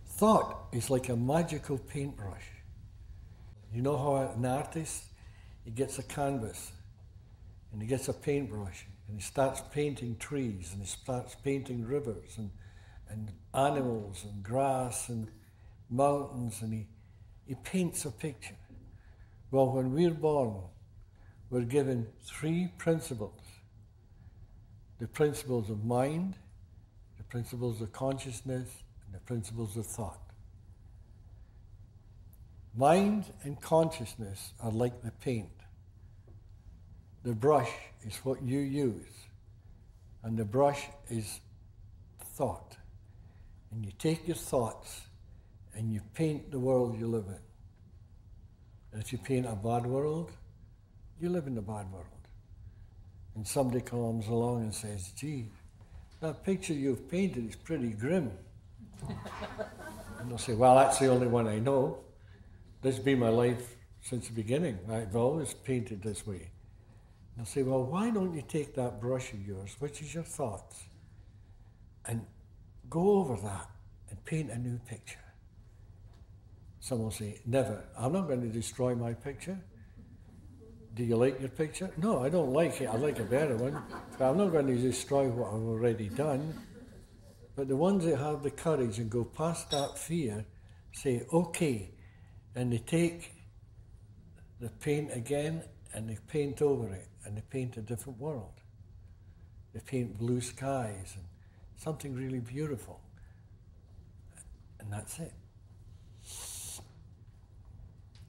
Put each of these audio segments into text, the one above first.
Thought is like a magical paintbrush. You know how an artist, he gets a canvas and he gets a paintbrush and he starts painting trees and he starts painting rivers and animals and grass and mountains, and he paints a picture. Well, when we're born, we're given three principles. The principles of mind, the principles of consciousness, and the principles of thought. Mind and consciousness are like the paint. The brush is what you use, and the brush is thought. And you take your thoughts and you paint the world you live in. And if you paint a bad world, you live in a bad world. And somebody comes along and says, gee, that picture you've painted is pretty grim. And they'll say, well, that's the only one I know. This has been my life since the beginning. I've always painted this way. And they'll say, well, why don't you take that brush of yours, which is your thoughts, and go over that and paint a new picture? Some will say, never. I'm not going to destroy my picture. Do you like your picture? No, I don't like it. I like a better one. But I'm not going to destroy what I've already done. But the ones that have the courage and go past that fear say, okay, and they take the paint again and they paint over it and they paint a different world. They paint blue skies and something really beautiful. And that's it.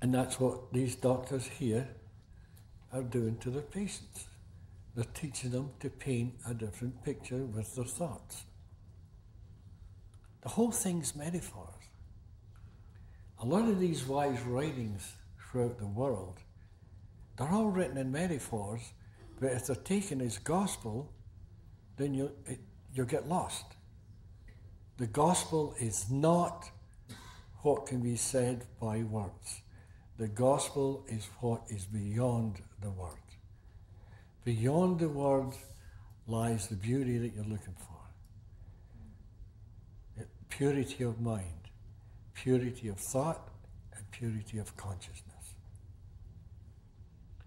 And that's what these doctors here are doing to their patients. They're teaching them to paint a different picture with their thoughts. The whole thing's metaphors. A lot of these wise writings throughout the world, they're all written in metaphors, but if they're taken as gospel, then you'll get lost. The gospel is not what can be said by words. The gospel is what is beyond the word. Beyond the word lies the beauty that you're looking for. Purity of mind, purity of thought, and purity of consciousness.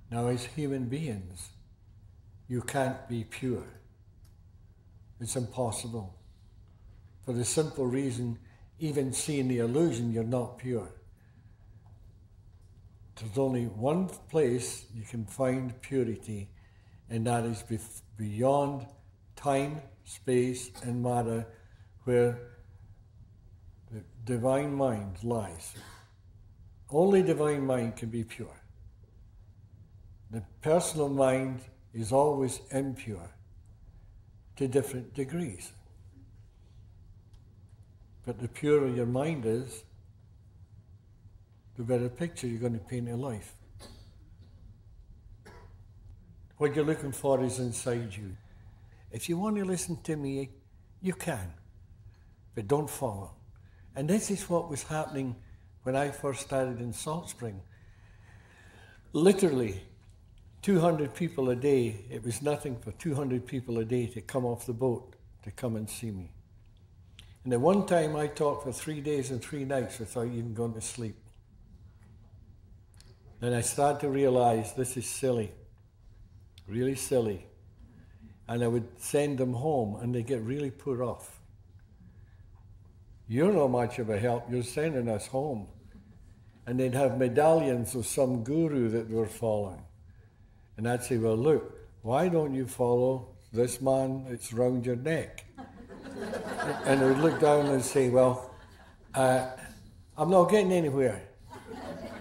Now, as human beings, you can't be pure. It's impossible. For the simple reason, even seeing the illusion, you're not pure. There's only one place you can find purity, and that is beyond time, space, and matter, where the divine mind lies. Only divine mind can be pure. The personal mind is always impure to different degrees. But the purer your mind is, the better picture you're going to paint in life. What you're looking for is inside you. If you want to listen to me, you can, but don't follow. And this is what was happening when I first started in Salt Spring. Literally, 200 people a day, it was nothing for 200 people a day to come off the boat to come and see me. And the one time I talked for 3 days and 3 nights without even going to sleep. Then I started to realize this is silly, really silly. And I would send them home and they get really put off. You're not much of a help, you're sending us home. And they'd have medallions of some guru that they were following. And I'd say, well, look, why don't you follow this man that's round your neck? And they would look down and say, well, I'm not getting anywhere.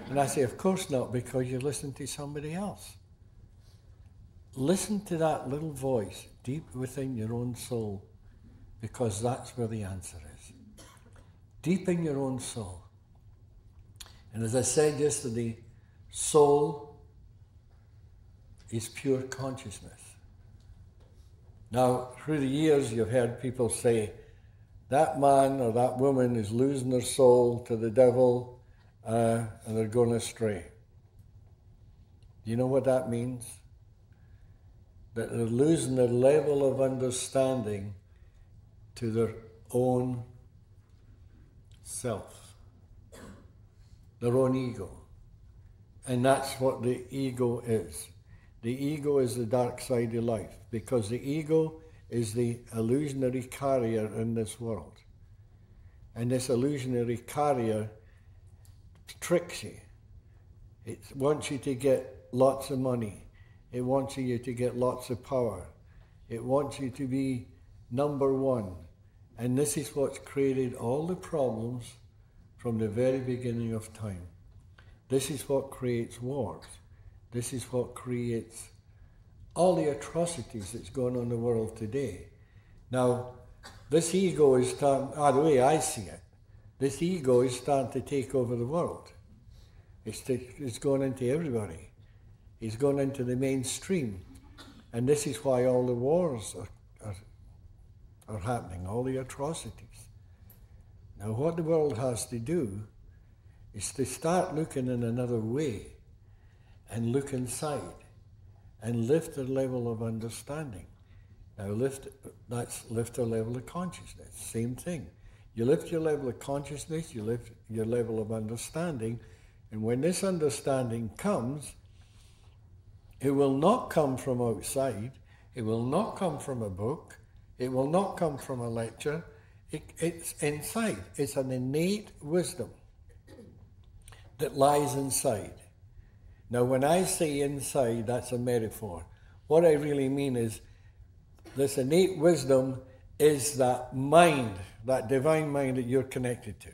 And I say, of course not, because you're listening to somebody else. Listen to that little voice deep within your own soul, because that's where the answer is. Deep in your own soul. And as I said yesterday, soul is pure consciousness. Now, through the years, you've heard people say, that man or that woman is losing their soul to the devil and they're going astray. Do you know what that means? That they're losing their level of understanding to their own self, their own ego. And that's what the ego is. The ego is the dark side of life, because the ego is the illusionary carrier in this world. And this illusionary carrier tricks you. It wants you to get lots of money. It wants you to get lots of power. It wants you to be number one. And this is what's created all the problems from the very beginning of time. This is what creates wars. This is what creates all the atrocities that's going on in the world today. Now, this ego is starting, the way I see it, this ego is starting to take over the world. It's going into everybody. It's going into the mainstream. And this is why all the wars are happening, all the atrocities. Now, what the world has to do is to start looking in another way and look inside and lift their level of understanding. Now, lift their level of consciousness. Same thing. You lift your level of consciousness, you lift your level of understanding, and when this understanding comes, it will not come from outside, it will not come from a book, it will not come from a lecture, it's inside. It's an innate wisdom that lies inside. Now, when I say inside, that's a metaphor. What I really mean is this innate wisdom is that mind, that divine mind that you're connected to.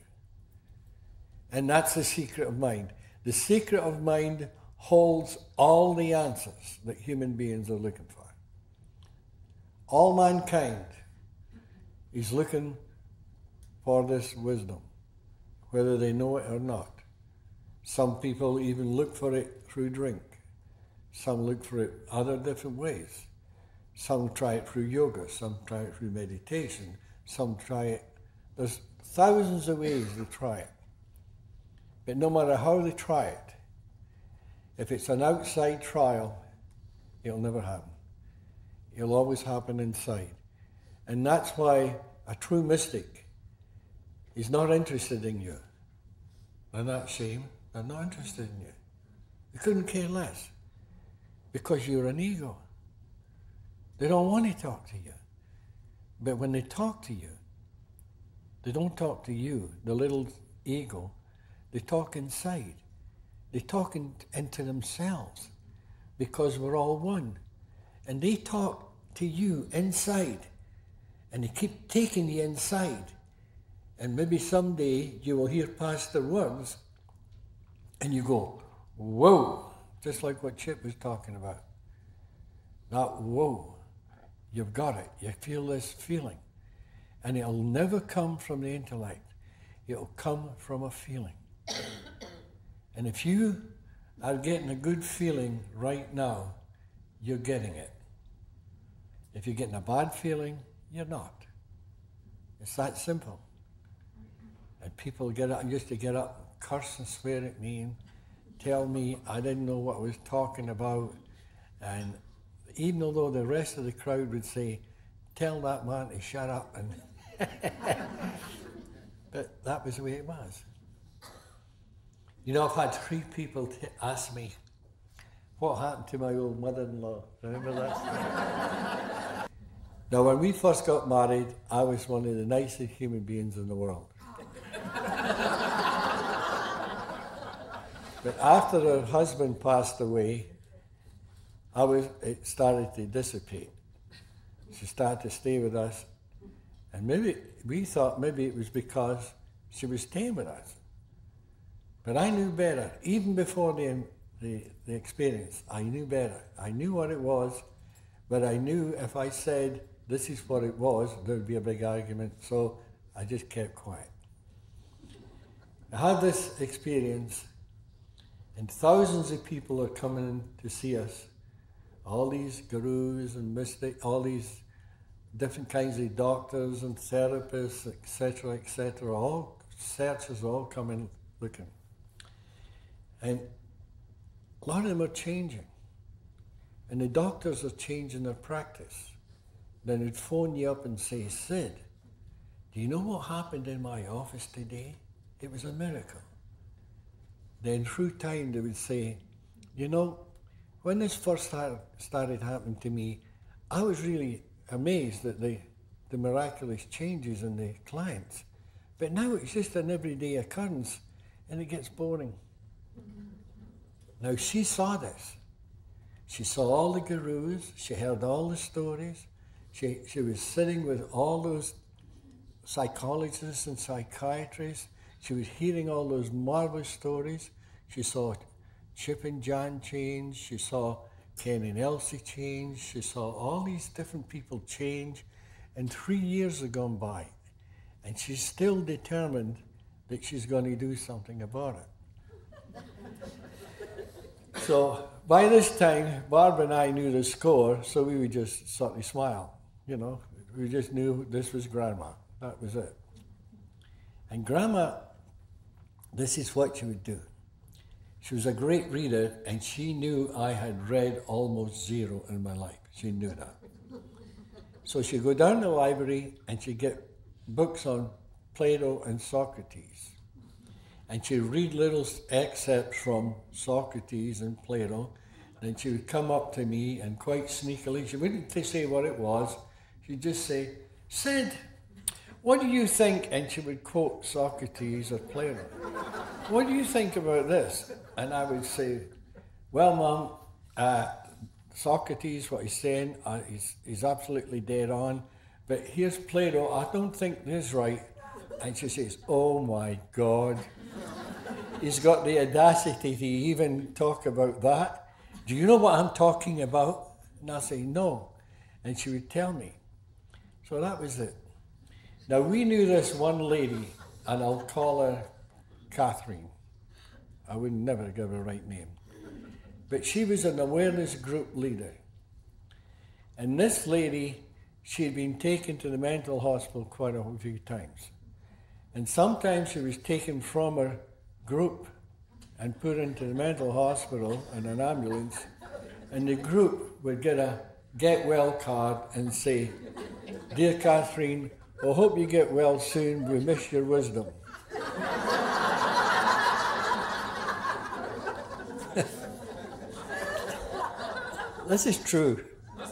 And that's the secret of mind. The secret of mind holds all the answers that human beings are looking for. All mankind is looking for this wisdom, whether they know it or not. Some people even look for it through drink. Some look for it other different ways. Some try it through yoga, some try it through meditation, some try it. There's thousands of ways to try it. But no matter how they try it, if it's an outside trial, it'll never happen. It'll always happen inside. And that's why a true mystic is not interested in you. They're not shame. They're not interested in you. They couldn't care less. Because you're an ego. They don't want to talk to you. But when they talk to you, they don't talk to you, the little ego. They talk inside. They talk into themselves. Because we're all one. And they talk to you inside. And they keep taking you inside. And maybe someday you will hear past their words and you go, whoa, just like what Chip was talking about. That whoa, you've got it. You feel this feeling. And it'll never come from the intellect. It'll come from a feeling. And if you are getting a good feeling right now, you're getting it. If you're getting a bad feeling, you're not. It's that simple. And people used to get up, curse and swear at me and tell me I didn't know what I was talking about. And even although the rest of the crowd would say, tell that man to shut up. And but that was the way it was. You know, I've had 3 people ask me, what happened to my old mother-in-law? Remember that? Now, when we first got married, I was one of the nicest human beings in the world. But after her husband passed away, it started to dissipate. She started to stay with us, and we thought maybe it was because she was staying with us. But I knew better, even before the experience. I knew better. I knew what it was, but I knew if I said this is what it was, there'd be a big argument, so I just kept quiet. I had this experience, and thousands of people are coming in to see us. All these gurus and mystics, all these different kinds of doctors and therapists, etc., all searchers all come in looking. And a lot of them are changing. And the doctors are changing their practice. Then they'd phone you up and say, Sid, do you know what happened in my office today? It was a miracle. Then through time they would say, you know, when this first started happening to me, I was really amazed at the miraculous changes in the clients. But now it's just an everyday occurrence and it gets boring. Now she saw this. She saw all the gurus, she heard all the stories, she was sitting with all those psychologists and psychiatrists, she was hearing all those marvelous stories. She saw Chip and Jan change, she saw Ken and Elsie change, she saw all these different people change, and 3 years have gone by, and she's still determined that she's going to do something about it. So by this time, Barb and I knew the score, so we would just sort of smile, you know. We just knew this was Grandma, that was it. And Grandma, this is what she would do. She was a great reader, and she knew I had read almost zero in my life. She knew that. So she'd go down to the library, and she'd get books on Plato and Socrates. And she'd read little excerpts from Socrates and Plato, and she would come up to me, and quite sneakily, she wouldn't say what it was, she'd just say, Sid, what do you think? And she would quote Socrates or Plato. What do you think about this? And I would say, well, Mum, Socrates, what he's saying, he's absolutely dead on. But here's Plato, I don't think this is right. And she says, oh my God. He's got the audacity to even talk about that. Do you know what I'm talking about? And I say, no. And she would tell me. So that was it. Now we knew this one lady, and I'll call her Catherine. I would never give her a right name. But she was an awareness group leader. And this lady, she had been taken to the mental hospital quite a few times. And sometimes she was taken from her group and put into the mental hospital in an ambulance, and the group would get a get well card and say, Dear Catherine, I hope you get well soon, we miss your wisdom. This is true.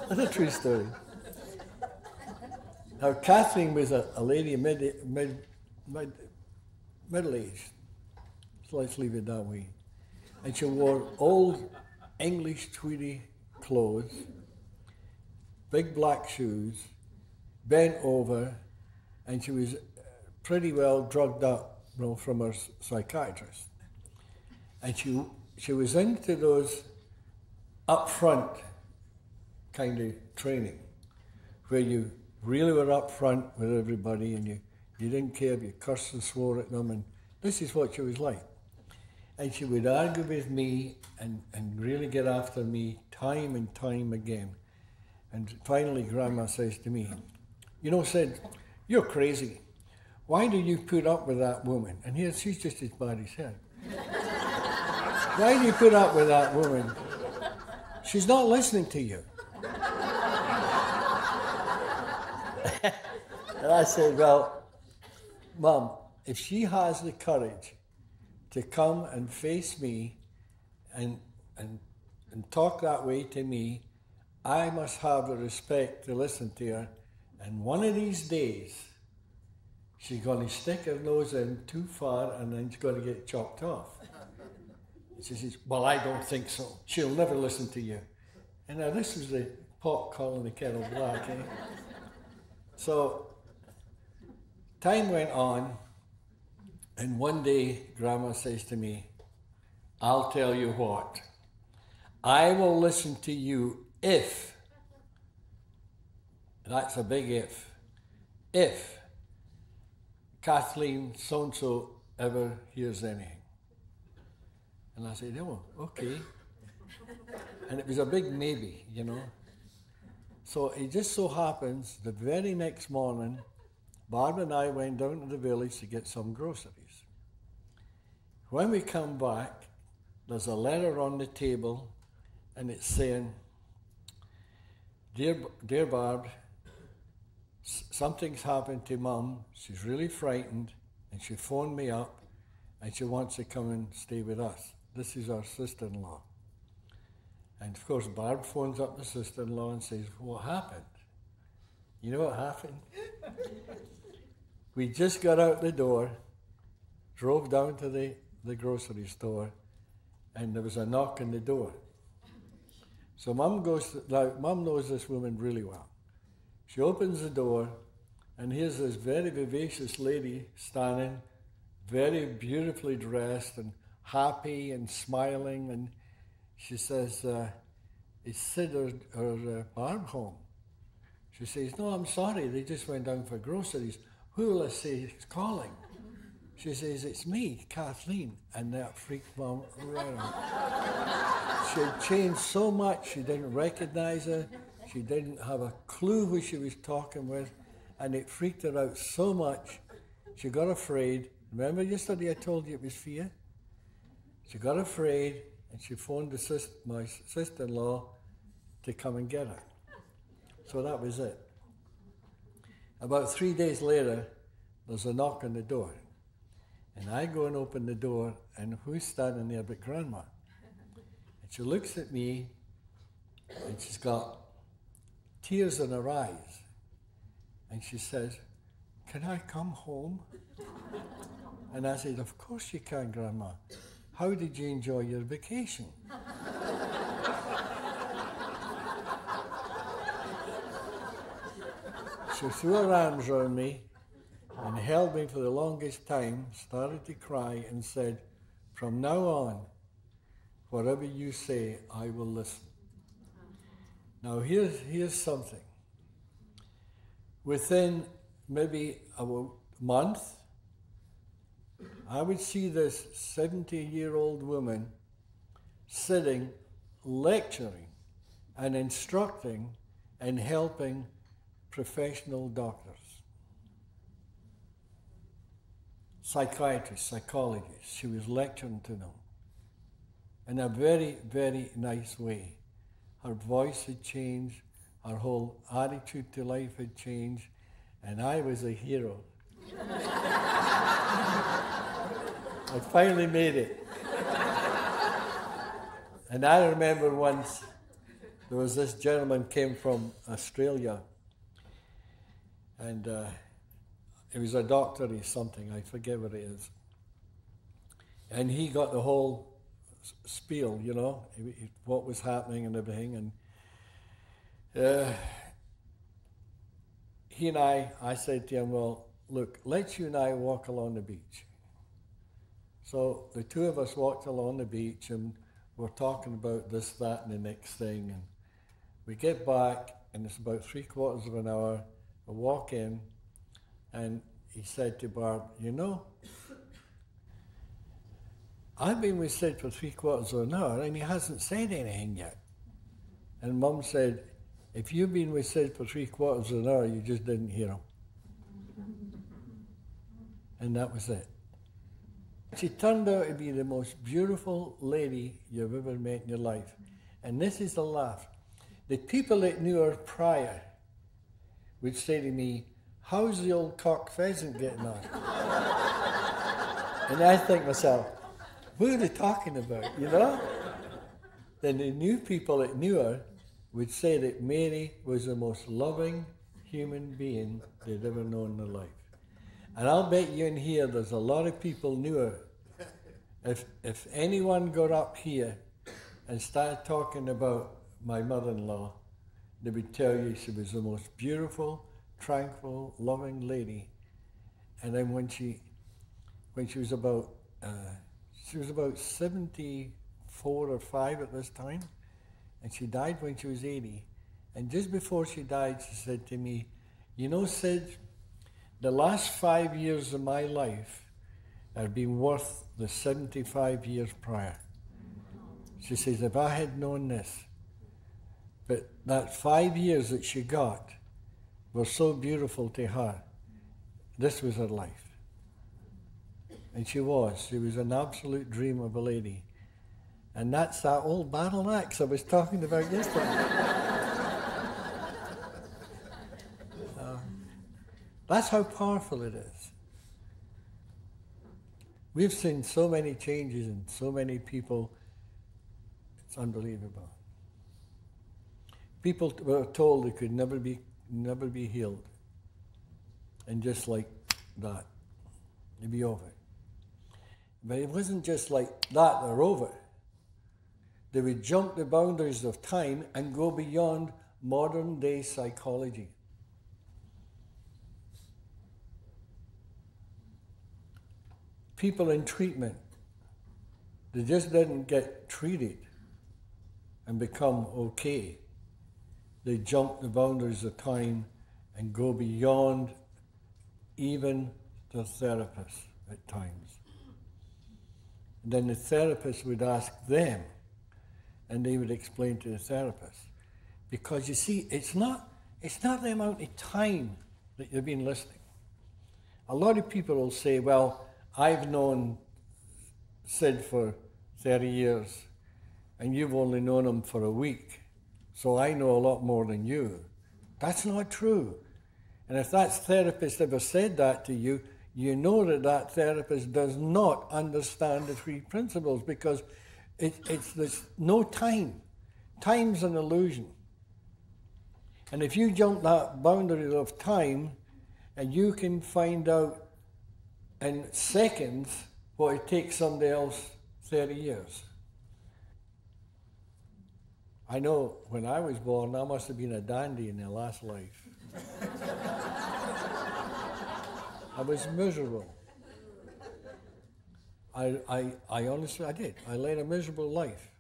That's a true story. Now, Catherine was a lady middle-aged. So let's leave it that way. And she wore old English tweedy clothes, big black shoes, bent over, and she was pretty well drugged up, you know, from her psychiatrist. And she was into those upfront kind of training, where you really were upfront with everybody, and you didn't care if you cursed and swore at them, and this is what she was like. And she would argue with me and really get after me time and time again. And finally, Grandma says to me, you know, Sid, you're crazy. Why do you put up with that woman? And here, she's just as bad as her. Why do you put up with that woman? She's not listening to you. And I said, well, Mum, if she has the courage to come and face me and talk that way to me, I must have the respect to listen to her. And one of these days, she's going to stick her nose in too far, and then she's going to get chopped off. She says, well, I don't think so. She'll never listen to you. And now this is the pot calling the kettle black, eh? So time went on, and one day Grandma says to me, I'll tell you what, I will listen to you if, that's a big if Kathleen so-and-so ever hears anything. And I said, oh, okay. And it was a big maybe, you know. So it just so happens, the very next morning, Barb and I went down to the village to get some groceries. When we come back, there's a letter on the table, and it's saying, Dear Barb, something's happened to Mum. She's really frightened, and she phoned me up, and she wants to come and stay with us. This is our sister-in-law. And of course, Barb phones up the sister-in-law and says, what happened? You know what happened? We just got out the door, drove down to the grocery store, and there was a knock on the door. So Mum knows this woman really well. She opens the door, and here's this very vivacious lady standing, very beautifully dressed and happy and smiling, and she says, is Sid or Barb home? She says, no, I'm sorry, they just went down for groceries. Who will I say is calling? She says, it's me, Kathleen. And that freaked Mum right out. She had changed so much, she didn't recognize her. She didn't have a clue who she was talking with. And it freaked her out so much, she got afraid. Remember yesterday I told you it was fear? She got afraid, and she phoned my sister-in-law to come and get her. So that was it. About 3 days later, there's a knock on the door. And I go and open the door, and who's standing there but Grandma? And she looks at me, and she's got tears in her eyes. And she says, can I come home? And I said, of course you can, Grandma. How did you enjoy your vacation? She threw her arms around me and held me for the longest time, started to cry and said, from now on, whatever you say, I will listen. Now here's something. Within maybe a month, I would see this 70-year-old woman sitting, lecturing and instructing and helping professional doctors, psychiatrists, psychologists. She was lecturing to them in a very, very nice way. Her voice had changed, her whole attitude to life had changed, and I was a hero. I finally made it. And I remember once there was this gentleman came from Australia, and he was a doctor or something, I forget what it is. And he got the whole spiel, you know, what was happening and everything. And he and I said to him, well, look, let's you and I walk along the beach. So the two of us walked along the beach, and we're talking about this, that, and the next thing. And we get back, and it's about 3/4 of an hour. We walk in, and he said to Barb, you know, I've been with Sid for 3/4 of an hour, and he hasn't said anything yet. And Mum said, if you've been with Sid for 3/4 of an hour, you just didn't hear him. And that was it. She turned out to be the most beautiful lady you've ever met in your life. And this is the laugh. The people that knew her prior would say to me, how's the old cock pheasant getting on? And I think to myself, what are they talking about, you know? Then the new people that knew her would say that Mary was the most loving human being they'd ever known in their life. And I'll bet you in here there's a lot of people knew her. If anyone got up here and started talking about my mother-in-law, they would tell you she was the most beautiful, tranquil, loving lady. And then when she was about 74 or 5 at this time, and she died when she was 80. And just before she died, she said to me, you know, Sid, the last 5 years of my life have been worth the 75 years prior. She says, if I had known this, but that 5 years that she got were so beautiful to her, this was her life. And she was an absolute dream of a lady. And that's that old battle axe I was talking about yesterday. That's how powerful it is. We've seen so many changes in so many people. It's unbelievable. People were told they could never be healed. And just like that, they'd be over. But it wasn't just like that, they're over. They would jump the boundaries of time and go beyond modern day psychology. People in treatment, they just didn't get treated and become okay. They jump the boundaries of time and go beyond even the therapist at times. And then the therapist would ask them, and they would explain to the therapist. Because you see, it's not the amount of time that you've been listening. A lot of people will say, well, I've known Sid for 30 years, and you've only known him for a week, so I know a lot more than you. That's not true. And if that therapist ever said that to you, you know that that therapist does not understand the three principles, because there's no time. Time's an illusion. And if you jump that boundary of time, and you can find out in seconds what it takes somebody else 30 years. I know when I was born, I must have been a dandy in the last life. I was miserable. I honestly, I did. I led a miserable life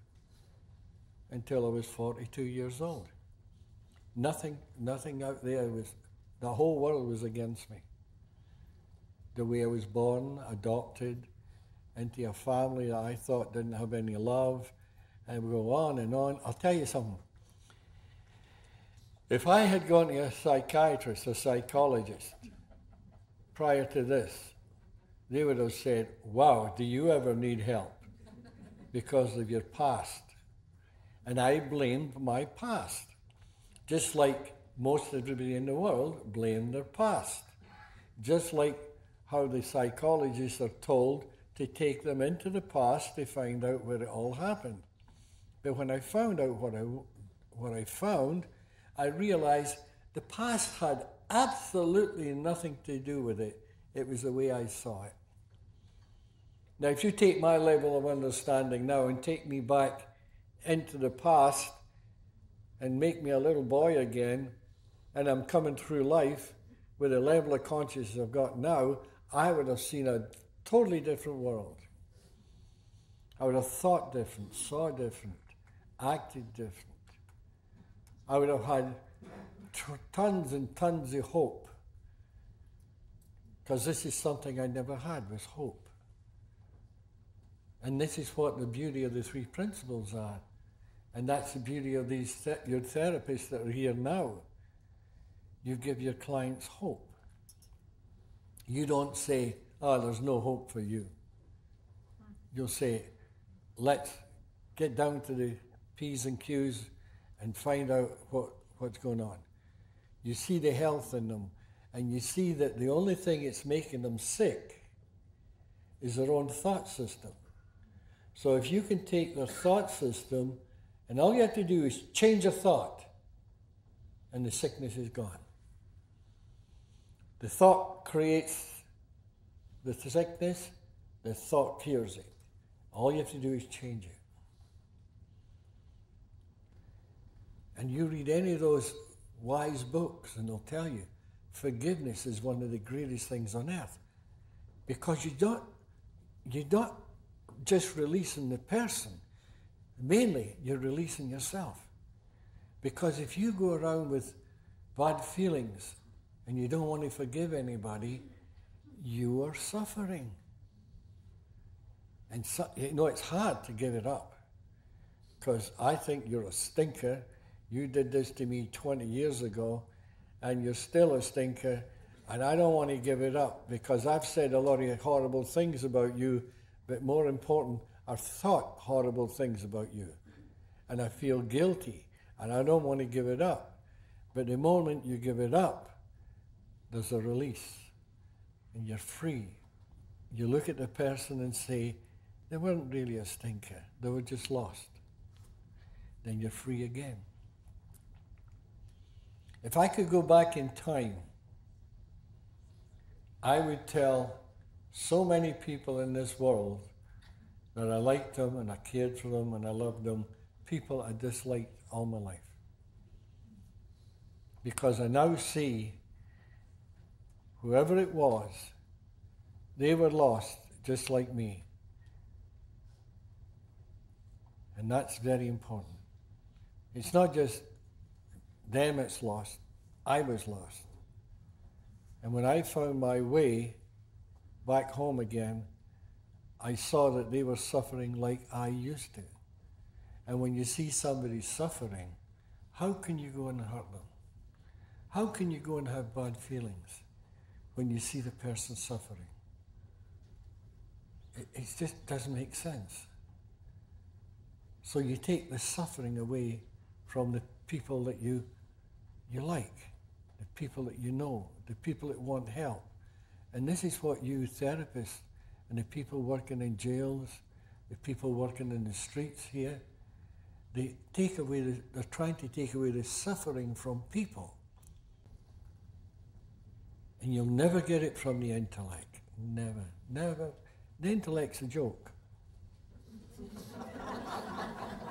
until I was 42 years old. Nothing out there the whole world was against me. The way I was born, adopted into a family that I thought didn't have any love, and we go on and on. I'll tell you something. If I had gone to a psychiatrist or psychologist prior to this, they would have said, wow, do you ever need help because of your past? And I blamed my past, just like most everybody in the world blamed their past. Just like how the psychologists are told to take them into the past to find out where it all happened. But when I found out what I found, I realized the past had absolutely nothing to do with it. It was the way I saw it. Now, if you take my level of understanding now and take me back into the past and make me a little boy again, and I'm coming through life with the level of consciousness I've got now, I would have seen a totally different world. I would have thought different, saw different, acted different. I would have had tons and tons of hope. Because this is something I never had, was hope. And this is what the beauty of the three principles are. And that's the beauty of these your therapists that are here now. You give your clients hope. You don't say, oh, there's no hope for you. You'll say, let's get down to the P's and Q's and find out what's going on. You see the health in them, and you see that the only thing that's making them sick is their own thought system. So if you can take their thought system, and all you have to do is change a thought, and the sickness is gone. The thought creates the sickness, the thought cures it. All you have to do is change it. And you read any of those wise books, and they'll tell you, forgiveness is one of the greatest things on earth. Because you're not just releasing the person, mainly you're releasing yourself. Because if you go around with bad feelings and you don't want to forgive anybody, you are suffering. And so, it's hard to give it up. Because I think you're a stinker. You did this to me 20 years ago, and you're still a stinker, and I don't want to give it up because I've said a lot of horrible things about you, but more important, or thought horrible things about you. And I feel guilty, and I don't want to give it up. But the moment you give it up, there's a release, and you're free. You look at the person and say, they weren't really a stinker, they were just lost. Then you're free again. If I could go back in time, I would tell so many people in this world that I liked them and I cared for them and I loved them, people I disliked all my life. Because I now see whoever it was, they were lost just like me. And that's very important. It's not just them it's lost, I was lost. And when I found my way back home again, I saw that they were suffering like I used to. And when you see somebody suffering, how can you go and hurt them? How can you go and have bad feelings when you see the person suffering? It just doesn't make sense. So you take the suffering away from the people that you like, the people that you know, the people that want help. And this is what you therapists and the people working in jails, the people working in the streets here, they're trying to take away the suffering from people. And you'll never get it from the intellect. Never, never. The intellect's a joke.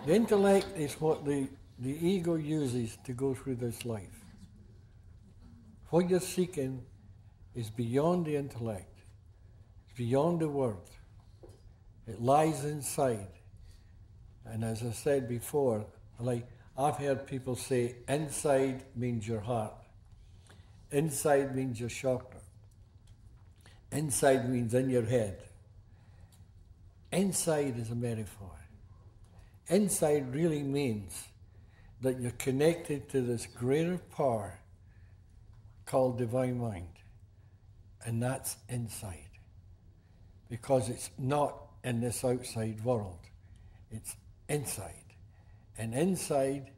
The intellect is what the ego uses to go through this life. What you're seeking is beyond the intellect. It's beyond the word. It lies inside. And as I said before, I've heard people say, inside means your heart. Inside means your chakra. Inside means in your head. Inside is a metaphor. Inside really means that you're connected to this greater power called divine mind. And that's inside. Because it's not in this outside world. It's inside. And inside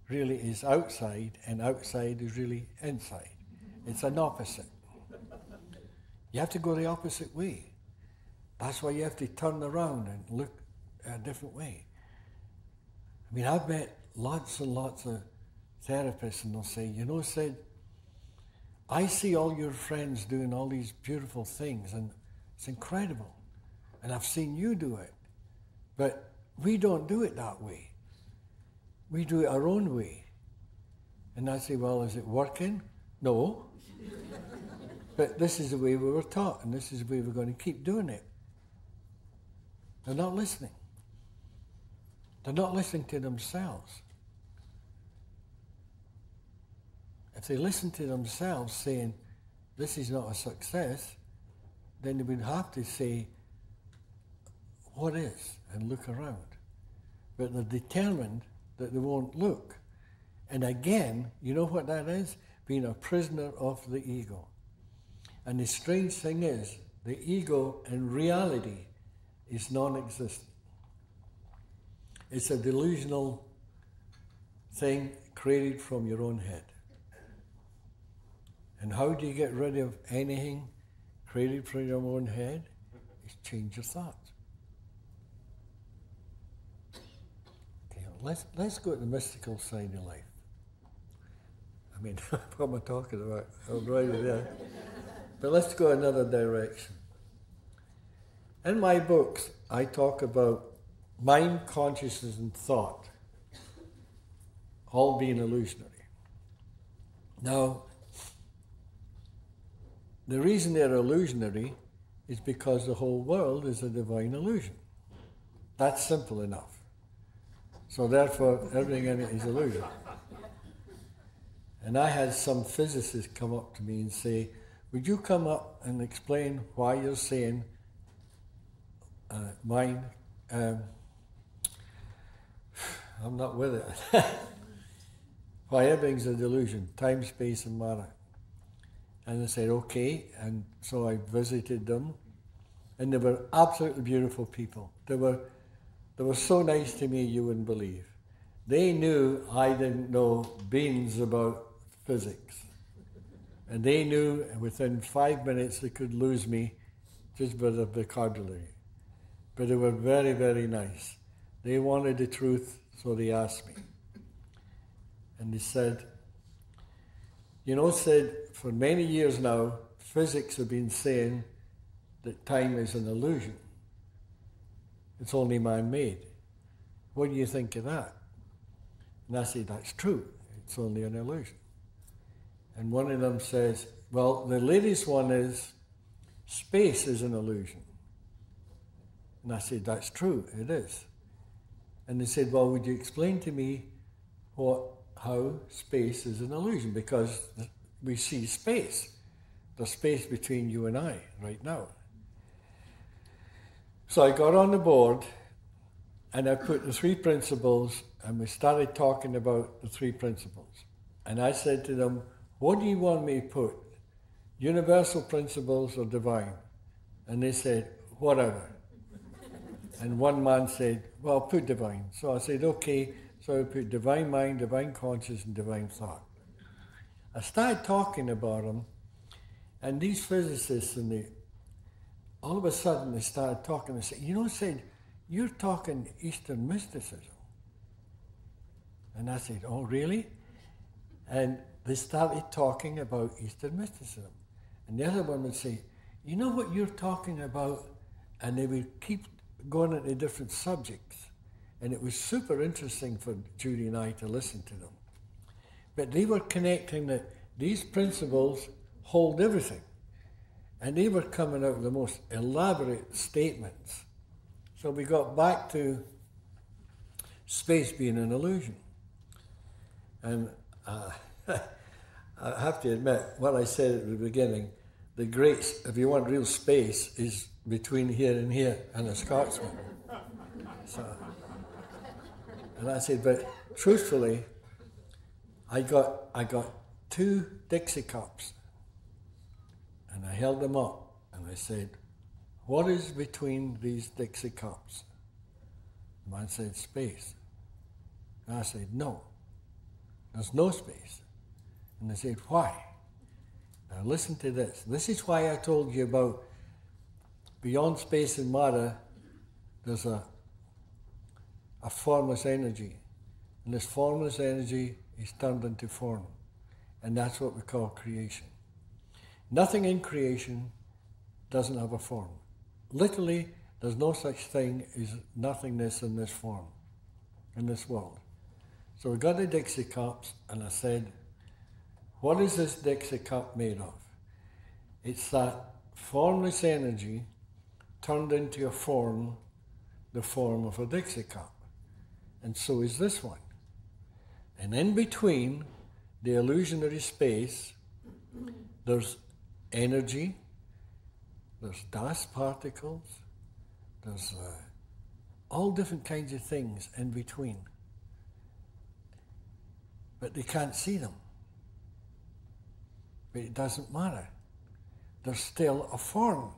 really is outside, and outside is really inside. It's an opposite. You have to go the opposite way. That's why you have to turn around and look a different way. I mean, I've met lots and lots of therapists, and they'll say, Sid, I see all your friends doing all these beautiful things, and it's incredible. And I've seen you do it. But we don't do it that way. We do it our own way. And I say, well, is it working? No. But this is the way we were taught, and this is the way we're going to keep doing it. They're not listening. They're not listening to themselves. If they listen to themselves saying, this is not a success, then they would have to say, what is? And look around. But they're determined that they won't look. And again, you know what that is? Being a prisoner of the ego. And the strange thing is, the ego in reality is non-existent. It's a delusional thing created from your own head. And how do you get rid of anything created from your own head? Is change your thoughts. Okay, let's go to the mystical side of life. I mean, what am I talking about? I'm right there. But let's go another direction. In my books, I talk about mind, consciousness, and thought all being illusionary. Now, the reason they're illusionary is because the whole world is a divine illusion. That's simple enough. So therefore, everything in it is illusion. And I had some physicists come up to me and say, would you come up and explain why you're saying mind, I'm not with it, why everything's a delusion, time, space, and matter. And they said, okay, and so I visited them, And they were absolutely beautiful people. They were so nice to me you wouldn't believe. They knew I didn't know beans about physics. And they knew within 5 minutes they could lose me just by the vocabulary. But they were very, very nice. They wanted the truth, so they asked me. And they said, for many years now, physics have been saying that time is an illusion. It's only man-made. What do you think of that? And I said, that's true. It's only an illusion. And one of them says, well, the latest one is space is an illusion. And I said, that's true, it is. And they said, well, would you explain to me how space is an illusion? Because we see space. There's space between you and I right now. So I got on the board and I put the 3 principles and we started talking about the 3 principles. And I said to them, what do you want me to put? Universal principles or divine? And they said, whatever. And one man said, well, put divine. So I said, okay. So I put divine mind, divine conscious, and divine thought. I started talking about them, and these physicists, all of a sudden they started talking. They said, you're talking Eastern mysticism. And I said, oh, really? And they started talking about Eastern mysticism. And the other one would say, you know what you're talking about? And they would keep going into different subjects. And it was super interesting for Judy and I to listen to them. But they were connecting that these principles hold everything. And they were coming out with the most elaborate statements. So we got back to space being an illusion. And I have to admit, what I said at the beginning, if you want real space, is between here and here, and a Scotsman. And I said, but truthfully, I got 2 Dixie cups, and I held them up, and I said, what is between these Dixie cups? The man said, space. And I said, no, there's no space. And they said, why? Now listen to this. This is why I told you about beyond space and matter, there's a formless energy. And this formless energy is turned into form. And that's what we call creation. Nothing in creation doesn't have a form. Literally, there's no such thing as nothingness in this form, in this world. So we got the Dixie cups, and I said, what is this Dixie cup made of? It's that formless energy turned into a form, the form of a Dixie cup. And so is this one. And in between the illusionary space, there's energy, there's dust particles, there's all different kinds of things in between. But they can't see them. But it doesn't matter. There's still a form.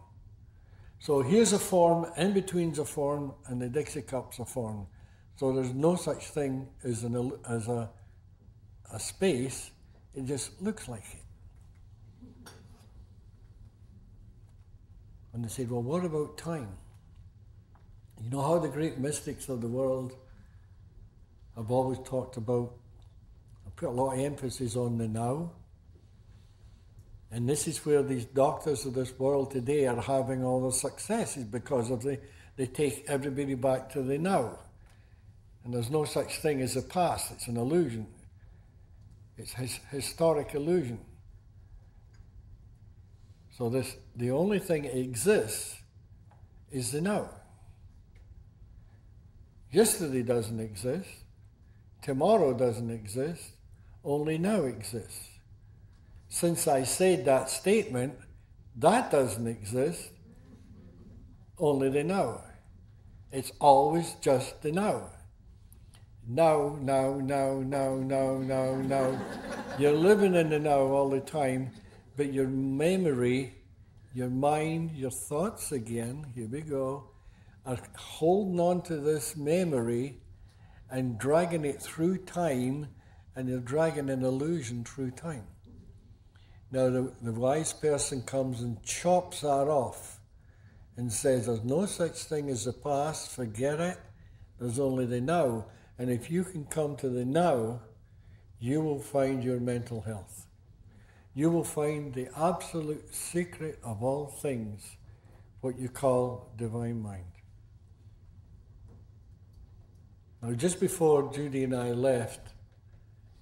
So here's a form, in between's a form, and the Dixie cup's a form. So there's no such thing as a space. It just looks like it. And they said, well, what about time? You know how the great mystics of the world have always talked about, I put a lot of emphasis on the now. And this is where these doctors of this world today are having all their successes, because they take everybody back to the now. And there's no such thing as the past. It's an illusion. It's historic illusion. So the only thing that exists is the now. Yesterday doesn't exist. Tomorrow doesn't exist. Only now exists. Since I said that statement, that doesn't exist. Only the now. It's always just the now. Now. You're living in the now all the time, but your memory your mind, your thoughts again, here we go, are holding on to this memory and dragging it through time, and you're dragging an illusion through time. Now the wise person comes and chops that off and says there's no such thing as the past, forget it, there's only the now. And if you can come to the now, you will find your mental health. You will find the absolute secret of all things, what you call divine mind. Now, just before Judy and I left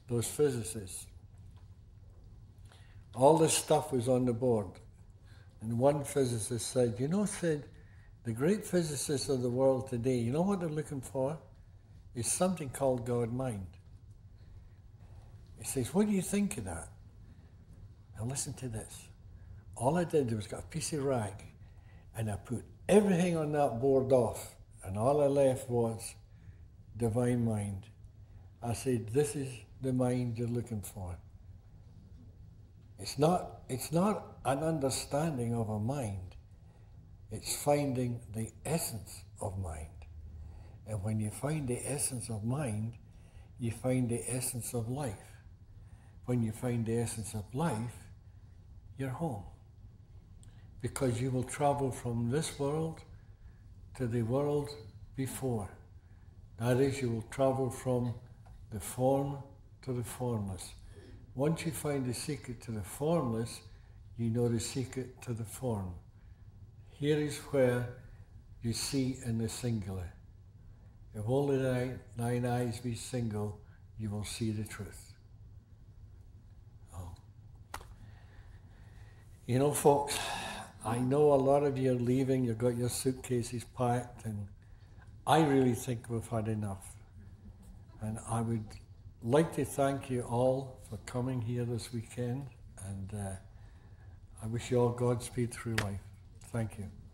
those physicists, all this stuff was on the board. And one physicist said, Sid, the great physicists of the world today, you know what they're looking for? Is something called God mind. He says, what do you think of that? Now listen to this. All I did was got a piece of rag and I put everything on that board off, and all I left was divine mind. I said, this is the mind you're looking for. It's not an understanding of a mind. It's finding the essence of mind. And when you find the essence of mind, you find the essence of life. When you find the essence of life, you're home. Because you will travel from this world to the world before. That is, you will travel from the form to the formless. Once you find the secret to the formless, you know the secret to the form. Here is where you see in the singular. If only thine eyes be single, you will see the truth. You know, folks, I know a lot of you are leaving, you've got your suitcases packed, and I really think we've had enough. And I would like to thank you all for coming here this weekend, and I wish you all Godspeed through life. Thank you.